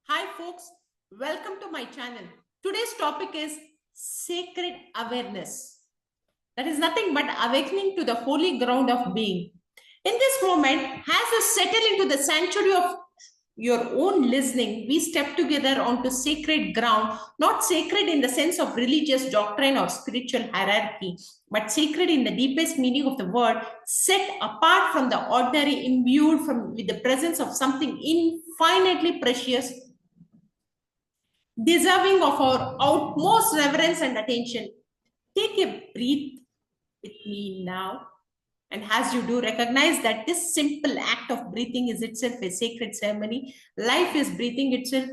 Hi folks, welcome to my channel. Today's topic is sacred awareness. That is nothing but awakening to the holy ground of being. In this moment, as you settle into the sanctuary of your own listening, we step together onto sacred ground, not sacred in the sense of religious doctrine or spiritual hierarchy, but sacred in the deepest meaning of the word, set apart from the ordinary, imbued with the presence of something infinitely precious, deserving of our utmost reverence and attention. Take a breath with me now. And as you do, recognize that this simple act of breathing is itself a sacred ceremony. Life is breathing itself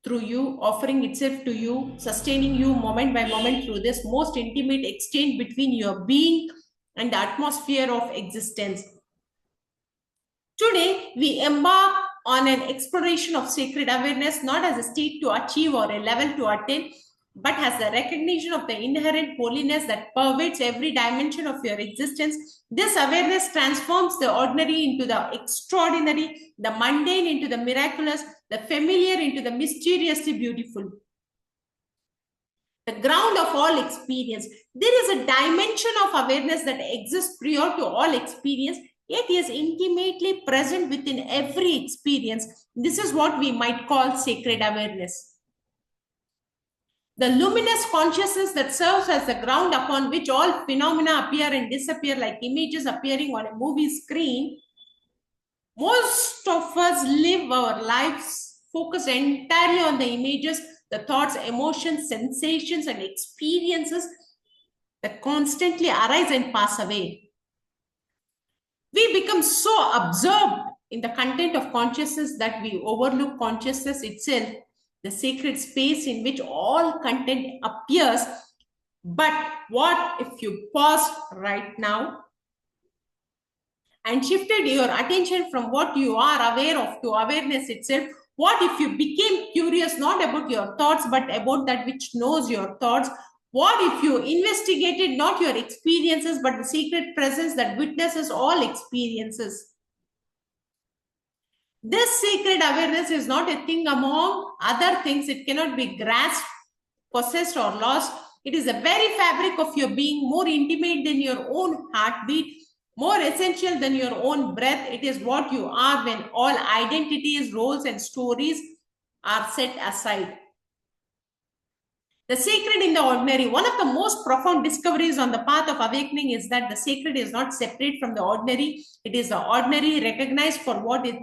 through you, offering itself to you, sustaining you moment by moment through this most intimate exchange between your being and the atmosphere of existence. Today, we embark on an exploration of sacred awareness, not as a state to achieve or a level to attain, but as the recognition of the inherent holiness that pervades every dimension of your existence. This awareness transforms the ordinary into the extraordinary, the mundane into the miraculous, the familiar into the mysteriously beautiful. The ground of all experience. There is a dimension of awareness that exists prior to all experience, yet is intimately present within every experience. This is what we might call sacred awareness. The luminous consciousness that serves as the ground upon which all phenomena appear and disappear like images appearing on a movie screen. Most of us live our lives focused entirely on the images, the thoughts, emotions, sensations, and experiences that constantly arise and pass away. We become so absorbed in the content of consciousness that we overlook consciousness itself, the sacred space in which all content appears. But what if you pause right now and shifted your attention from what you are aware of to awareness itself? What if you became curious not about your thoughts but about that which knows your thoughts? What if you investigated not your experiences but the secret presence that witnesses all experiences? This sacred awareness is not a thing among other things. It cannot be grasped, possessed, or lost. It is the very fabric of your being, more intimate than your own heartbeat, more essential than your own breath. It is what you are when all identities, roles, and stories are set aside. The sacred in the ordinary. One of the most profound discoveries on the path of awakening is that the sacred is not separate from the ordinary. It is the ordinary recognized for what it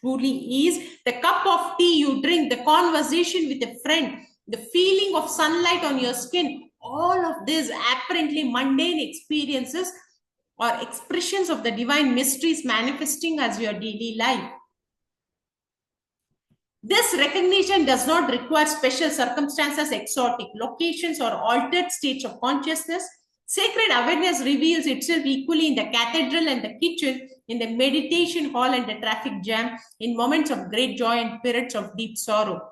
truly is. The cup of tea you drink, the conversation with a friend, the feeling of sunlight on your skin, all of these apparently mundane experiences or expressions of the divine mysteries manifesting as your daily life. This recognition does not require special circumstances, exotic locations, or altered states of consciousness. Sacred awareness reveals itself equally in the cathedral and the kitchen, in the meditation hall and the traffic jam, in moments of great joy and periods of deep sorrow.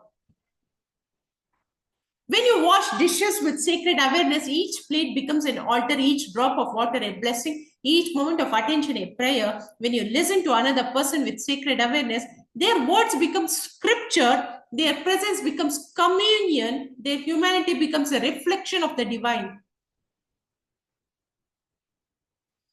When you wash dishes with sacred awareness, each plate becomes an altar, each drop of water a blessing, each moment of attention a prayer. When you listen to another person with sacred awareness, their words become scripture, their presence becomes communion, their humanity becomes a reflection of the divine.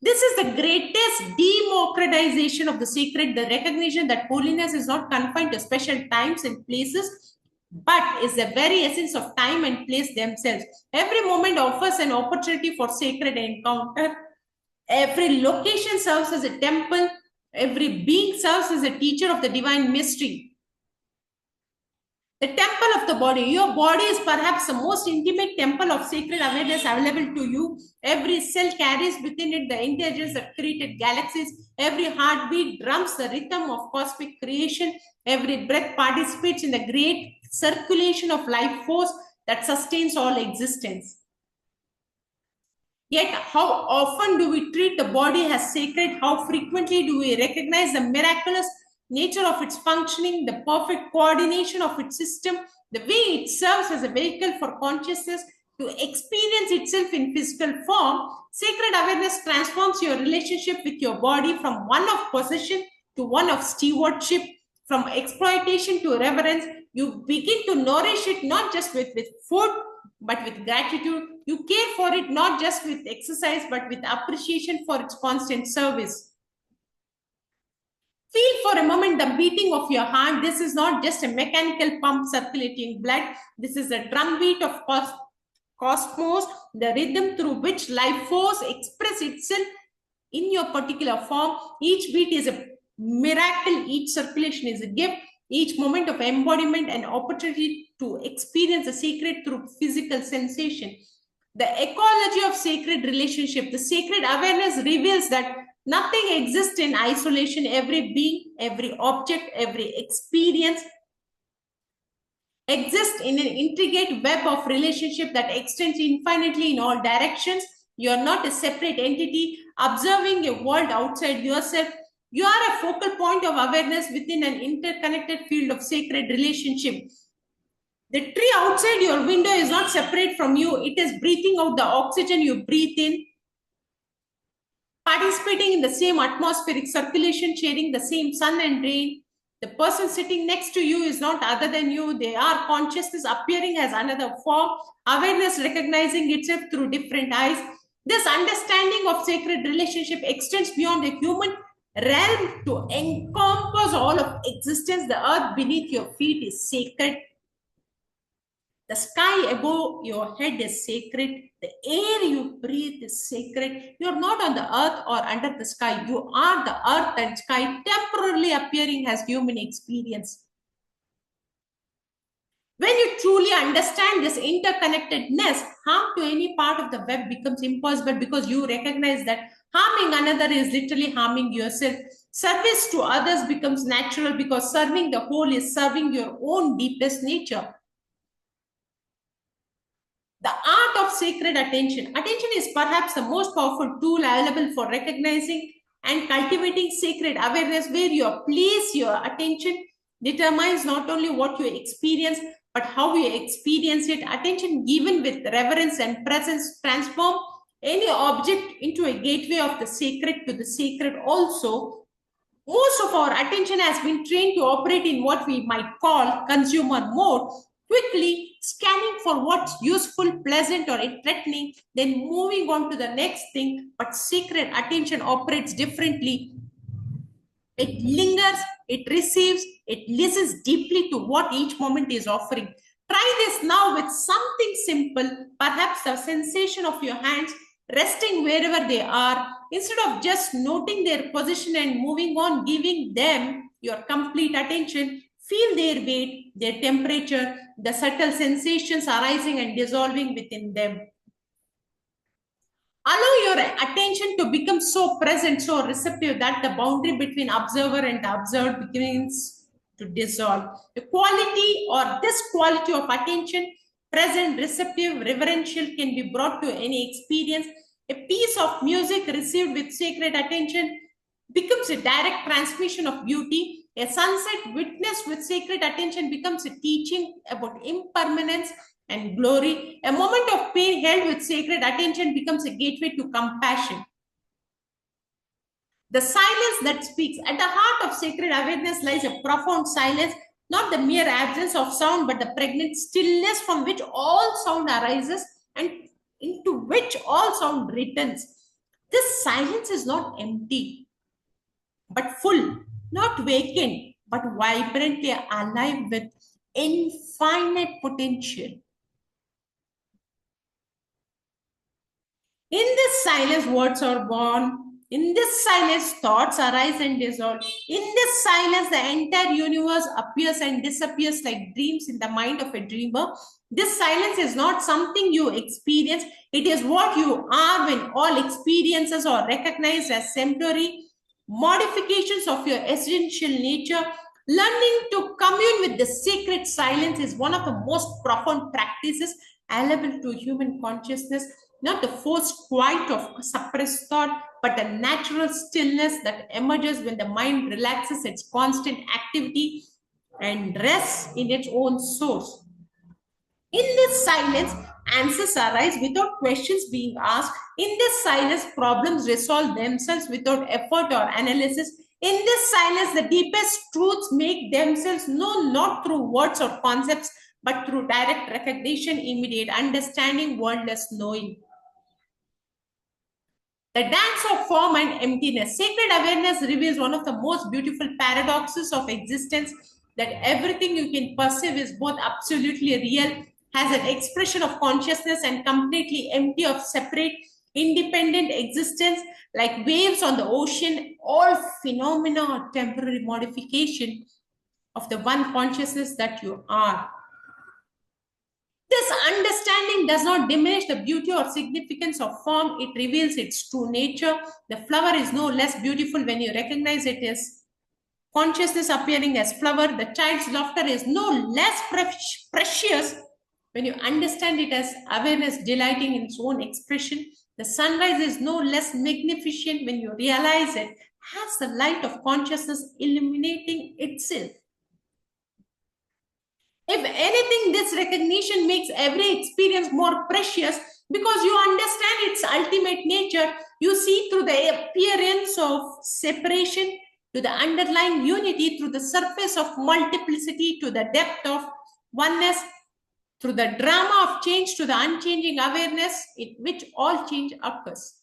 This is the greatest democratization of the sacred, the recognition that holiness is not confined to special times and places, but is the very essence of time and place themselves. Every moment offers an opportunity for sacred encounter. Every location serves as a temple. Every being serves as a teacher of the divine mystery. The temple of the body. Your body is perhaps the most intimate temple of sacred awareness available to you. Every cell carries within it the intelligence that created galaxies. Every heartbeat drums the rhythm of cosmic creation. Every breath participates in the great circulation of life force that sustains all existence. Yet, how often do we treat the body as sacred? How frequently do we recognize the miraculous nature of its functioning, the perfect coordination of its system, the way it serves as a vehicle for consciousness to experience itself in physical form? Sacred awareness transforms your relationship with your body from one of possession to one of stewardship, from exploitation to reverence, You begin to nourish it not just with food, but with gratitude. You care for it not just with exercise, but with appreciation for its constant service. Feel for a moment the beating of your heart. This is not just a mechanical pump circulating blood. This is a drumbeat of cosmos, the rhythm through which life force express itself in your particular form. Each beat is a miracle. Each circulation is a gift. Each moment of embodiment and opportunity to experience the sacred through physical sensation. The ecology of sacred relationship, the sacred awareness reveals that nothing exists in isolation. Every being, every object, every experience exists in an intricate web of relationship that extends infinitely in all directions. You are not a separate entity observing a world outside yourself. You are a focal point of awareness within an interconnected field of sacred relationship. The tree outside your window is not separate from you. It is breathing out the oxygen you breathe in, participating in the same atmospheric circulation, sharing the same sun and rain. The person sitting next to you is not other than you. They are consciousness appearing as another form, awareness recognizing itself through different eyes. This understanding of sacred relationship extends beyond the human realm to encompass all of existence. The earth beneath your feet is sacred. The sky above your head is sacred. The air you breathe is sacred. You are not on the earth or under the sky. You are the earth and sky temporarily appearing as human experience. When you truly understand this interconnectedness, harm to any part of the web becomes impossible because you recognize that harming another is literally harming yourself. Service to others becomes natural because serving the whole is serving your own deepest nature. The art of sacred attention. Attention is perhaps the most powerful tool available for recognizing and cultivating sacred awareness. Where you place your attention determines not only what you experience, but how you experience it. Attention given with reverence and presence transform any object into a gateway of the sacred to the sacred also. Most of our attention has been trained to operate in what we might call consumer mode, quickly scanning for what's useful, pleasant, or threatening, then moving on to the next thing. But sacred attention operates differently. It lingers, it receives, it listens deeply to what each moment is offering. Try this now with something simple, perhaps the sensation of your hands resting wherever they are. Instead of just noting their position and moving on, giving them your complete attention, feel their weight, their temperature, the subtle sensations arising and dissolving within them. Allow your attention to become so present, so receptive that the boundary between observer and observed begins to dissolve. The quality or this quality of attention, present, receptive, reverential, can be brought to any experience. A piece of music received with sacred attention becomes a direct transmission of beauty. A sunset witnessed with sacred attention becomes a teaching about impermanence and glory. A moment of pain held with sacred attention becomes a gateway to compassion. The silence that speaks. At the heart of sacred awareness lies a profound silence, not the mere absence of sound, but the pregnant stillness from which all sound arises and into which all sound returns. This silence is not empty, but full, not vacant, but vibrantly alive with infinite potential. In this silence, words are born. In this silence, thoughts arise and dissolve. In this silence, the entire universe appears and disappears like dreams in the mind of a dreamer. This silence is not something you experience. It is what you are when all experiences are recognized as temporary modifications of your essential nature. Learning to commune with the sacred silence is one of the most profound practices available to human consciousness. Not the forced quiet of suppressed thought, but the natural stillness that emerges when the mind relaxes its constant activity and rests in its own source. In this silence, answers arise without questions being asked. In this silence, problems resolve themselves without effort or analysis. In this silence, the deepest truths make themselves known not through words or concepts, but through direct recognition, immediate understanding, wordless knowing. The dance of form and emptiness. Sacred awareness reveals one of the most beautiful paradoxes of existence, that everything you can perceive is both absolutely real, has an expression of consciousness, and completely empty of separate, independent existence, like waves on the ocean. All phenomena are temporary modification of the one consciousness that you are. This understanding does not diminish the beauty or significance of form, it reveals its true nature. The flower is no less beautiful when you recognize it as consciousness appearing as flower. The child's laughter is no less precious when you understand it as awareness delighting in its own expression. The sunrise is no less magnificent when you realize it has the light of consciousness illuminating itself. If anything, this recognition makes every experience more precious because you understand its ultimate nature. You see through the appearance of separation to the underlying unity, through the surface of multiplicity to the depth of oneness, through the drama of change to the unchanging awareness in which all change occurs.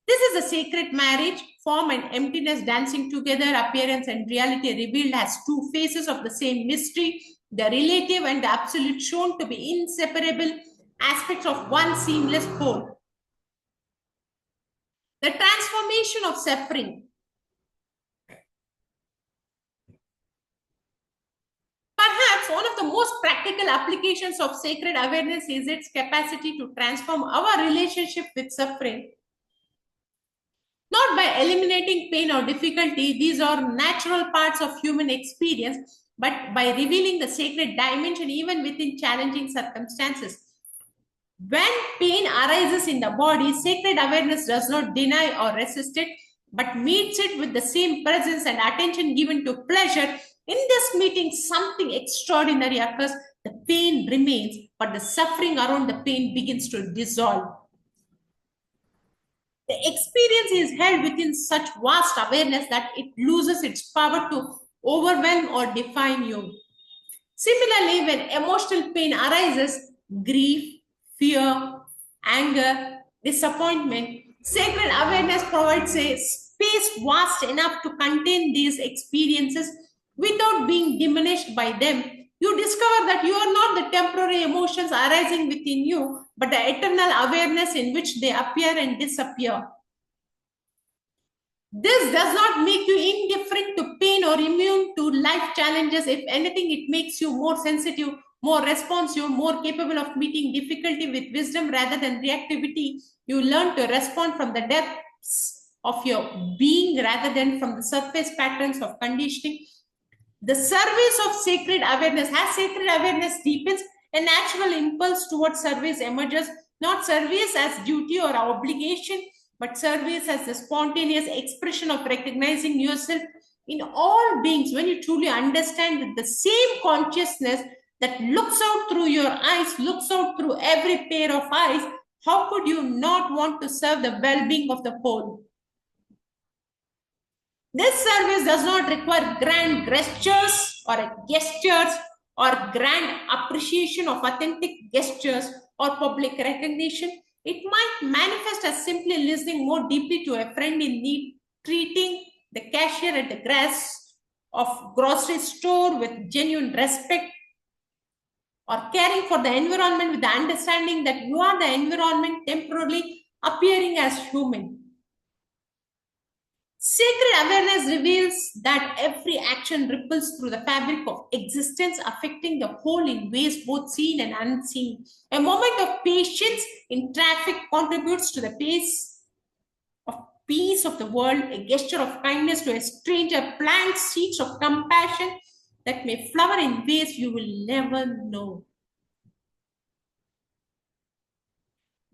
This is a sacred marriage, form and emptiness dancing together, appearance and reality revealed as two faces of the same mystery, the relative and the absolute shown to be inseparable aspects of one seamless whole. The transformation of suffering. Perhaps one of the most practical applications of sacred awareness is its capacity to transform our relationship with suffering. Not by eliminating pain or difficulty, these are natural parts of human experience, but by revealing the sacred dimension even within challenging circumstances. When pain arises in the body, sacred awareness does not deny or resist it, but meets it with the same presence and attention given to pleasure. In this meeting, something extraordinary occurs. The pain remains, but the suffering around the pain begins to dissolve. The experience is held within such vast awareness that it loses its power to overwhelm or define you. Similarly, when emotional pain arises, grief, fear, anger, disappointment, sacred awareness provides a space vast enough to contain these experiences without being diminished by them. You discover that you are not the temporary emotions arising within you, but the eternal awareness in which they appear and disappear. This does not make you indifferent to pain or immune to life challenges. If anything, it makes you more sensitive, more responsive, more capable of meeting difficulty with wisdom rather than reactivity. You learn to respond from the depths of your being rather than from the surface patterns of conditioning. The service of sacred awareness, as sacred awareness deepens, a natural impulse towards service emerges, not service as duty or obligation, but service as the spontaneous expression of recognizing yourself in all beings. When you truly understand that the same consciousness that looks out through your eyes, looks out through every pair of eyes, how could you not want to serve the well-being of the whole? This service does not require grand gestures or grand appreciation of authentic gestures or public recognition. It might manifest as simply listening more deeply to a friend in need, treating the cashier at the grocery store with genuine respect, or caring for the environment with the understanding that you are the environment temporarily appearing as human. Sacred awareness reveals that every action ripples through the fabric of existence, affecting the whole in ways both seen and unseen. A moment of patience in traffic contributes to the peace of the world. A gesture of kindness to a stranger plants seeds of compassion that may flower in ways you will never know.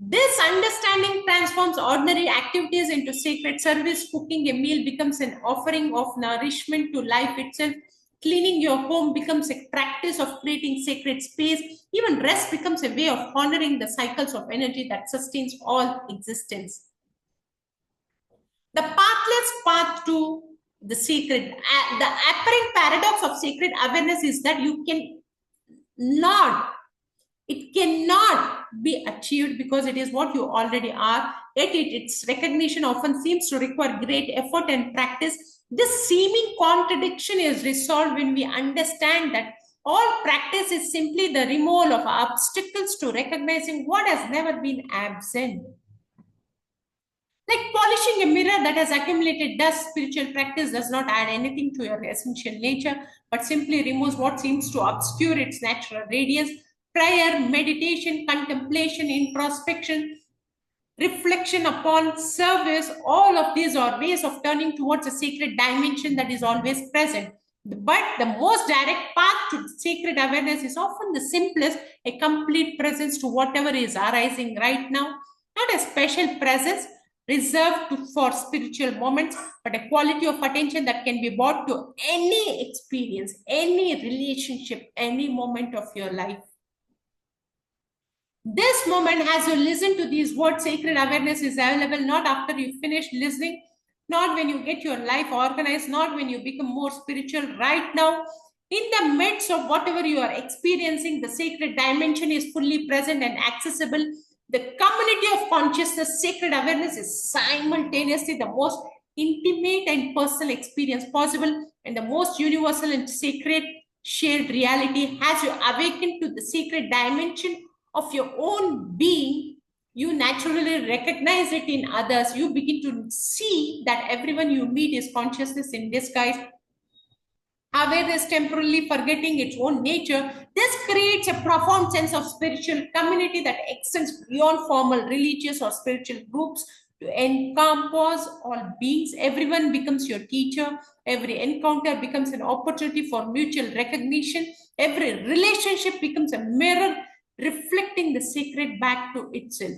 This understanding transforms ordinary activities into sacred service. Cooking a meal becomes an offering of nourishment to life itself. Cleaning your home becomes a practice of creating sacred space. Even rest becomes a way of honoring the cycles of energy that sustains all existence. The pathless path to the sacred. The apparent paradox of sacred awareness is that it cannot be achieved because it is what you already are. Yet its recognition often seems to require great effort and practice. This seeming contradiction is resolved when we understand that all practice is simply the removal of obstacles to recognizing what has never been absent. Like polishing a mirror that has accumulated dust, spiritual practice does not add anything to your essential nature, but simply removes what seems to obscure its natural radiance. Prayer, meditation, contemplation, introspection, reflection upon service, all of these are ways of turning towards a sacred dimension that is always present. But the most direct path to sacred awareness is often the simplest, a complete presence to whatever is arising right now, not a special presence reserved for spiritual moments, but a quality of attention that can be brought to any experience, any relationship, any moment of your life. This moment, as you listen to these words, sacred awareness is available not after you finish listening, not when you get your life organized, not when you become more spiritual. Right now, in the midst of whatever you are experiencing, the sacred dimension is fully present and accessible. The community of consciousness, sacred awareness is simultaneously the most intimate and personal experience possible and the most universal and sacred shared reality. As you awaken to the sacred dimension of your own being, you naturally recognize it in others. You begin to see that everyone you meet is consciousness in disguise. Awareness temporarily forgetting its own nature. This creates a profound sense of spiritual community that extends beyond formal religious or spiritual groups to encompass all beings. Everyone becomes your teacher. Every encounter becomes an opportunity for mutual recognition. Every relationship becomes a mirror reflecting the sacred back to itself.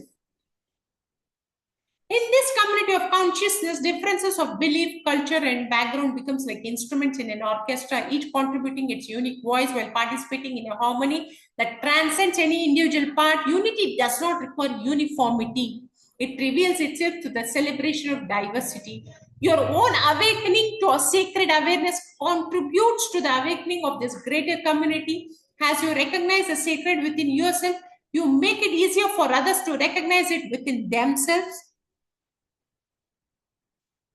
In this community of consciousness, differences of belief, culture, and background becomes like instruments in an orchestra, each contributing its unique voice while participating in a harmony that transcends any individual part. Unity does not require uniformity. It reveals itself to the celebration of diversity. Your own awakening to a sacred awareness contributes to the awakening of this greater community. As you recognize the sacred within yourself, you make it easier for others to recognize it within themselves.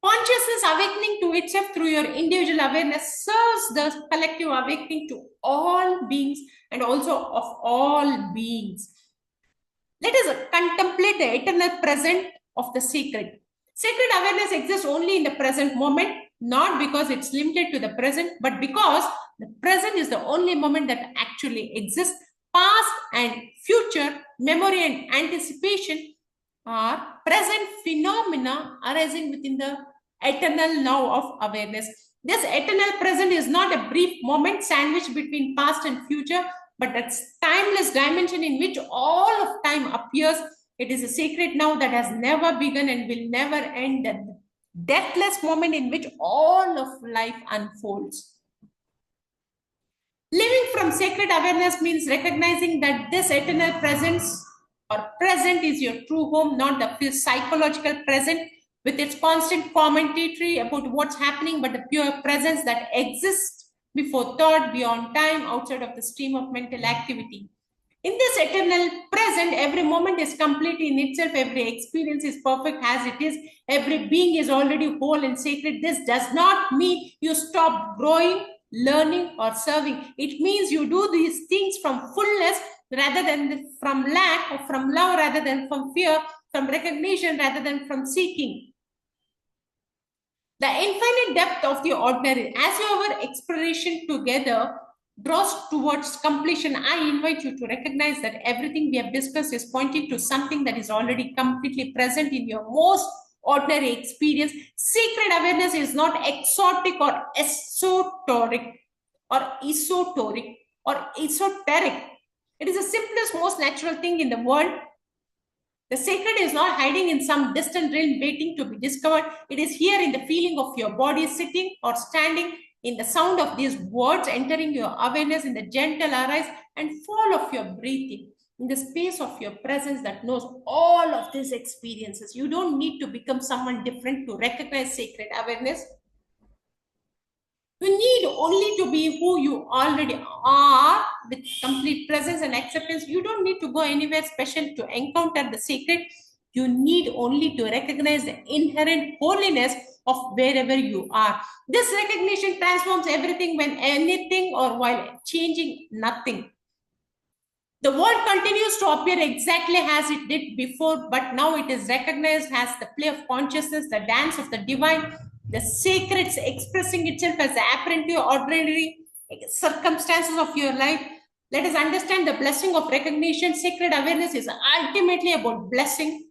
Consciousness awakening to itself through your individual awareness serves the collective awakening to all beings and also of all beings. Let us contemplate the eternal present of the sacred. Sacred awareness exists only in the present moment, not because it's limited to the present, but because the present is the only moment that actually exists. Past and future, memory and anticipation are present phenomena arising within the eternal now of awareness. This eternal present is not a brief moment sandwiched between past and future, but that's timeless dimension in which all of time appears. It is a sacred now that has never begun and will never end. The deathless moment in which all of life unfolds. Living from sacred awareness means recognizing that this eternal presence or present is your true home, not the psychological present with its constant commentary about what's happening, but the pure presence that exists before thought, beyond time, outside of the stream of mental activity. In this eternal present, every moment is complete in itself, every experience is perfect as it is, every being is already whole and sacred. This does not mean you stop growing, learning, or serving. It means you do these things from fullness rather than from lack, or from love rather than from fear, from recognition rather than from seeking. The infinite depth of the ordinary, as your exploration together draws towards completion, I invite you to recognize that everything we have discussed is pointing to something that is already completely present in your most ordinary experience. Sacred awareness is not exotic or esoteric or esoteric. It is the simplest, most natural thing in the world. The sacred is not hiding in some distant realm waiting to be discovered. It is here in the feeling of your body sitting or standing, in the sound of these words entering your awareness, in the gentle arise and fall of your breathing. in the space of your presence that knows all of these experiences. You don't need to become someone different to recognize sacred awareness. You need only to be who you already are with complete presence and acceptance. You don't need to go anywhere special to encounter the sacred. You need only to recognize the inherent holiness of wherever you are. This recognition transforms everything when anything or while changing nothing. The world continues to appear exactly as it did before, but now it is recognized as the play of consciousness, the dance of the divine, the sacred expressing itself as the apparently ordinary circumstances of your life. Let us understand the blessing of recognition. Sacred awareness is ultimately about blessing.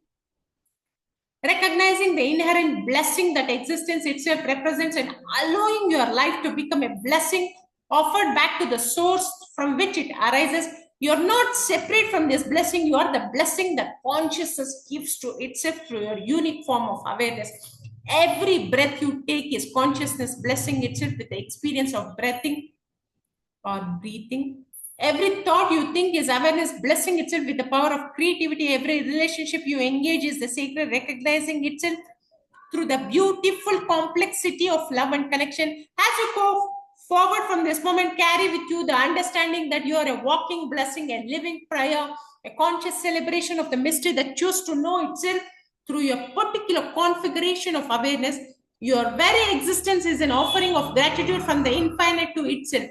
Recognizing the inherent blessing that existence itself represents and allowing your life to become a blessing offered back to the source from which it arises. You're not separate from this blessing. You are the blessing that consciousness gives to itself through your unique form of awareness. Every breath you take is consciousness blessing itself with the experience of breathing or breathing. Every thought you think is awareness blessing itself with the power of creativity. Every relationship you engage is the sacred recognizing itself through the beautiful complexity of love and connection. As you go forward from this moment, carry with you the understanding that you are a walking blessing, a living prayer, a conscious celebration of the mystery that chooses to know itself through your particular configuration of awareness. Your very existence is an offering of gratitude from the infinite to itself.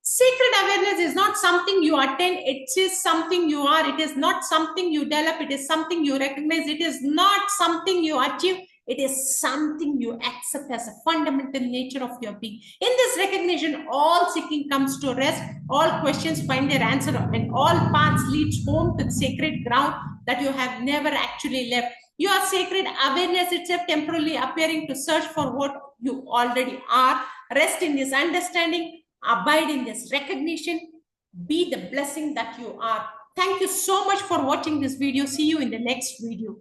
Sacred awareness is not something you attain, it is something you are. It is not something you develop, it is something you recognize. It is not something you achieve, it is something you accept as a fundamental nature of your being. In this recognition, all seeking comes to rest, all questions find their answer, and all paths lead home to the sacred ground that you have never actually left. Your sacred awareness itself temporarily appearing to search for what you already are. Rest in this understanding. Abide in this recognition. Be the blessing that you are. Thank you so much for watching this video. See you in the next video.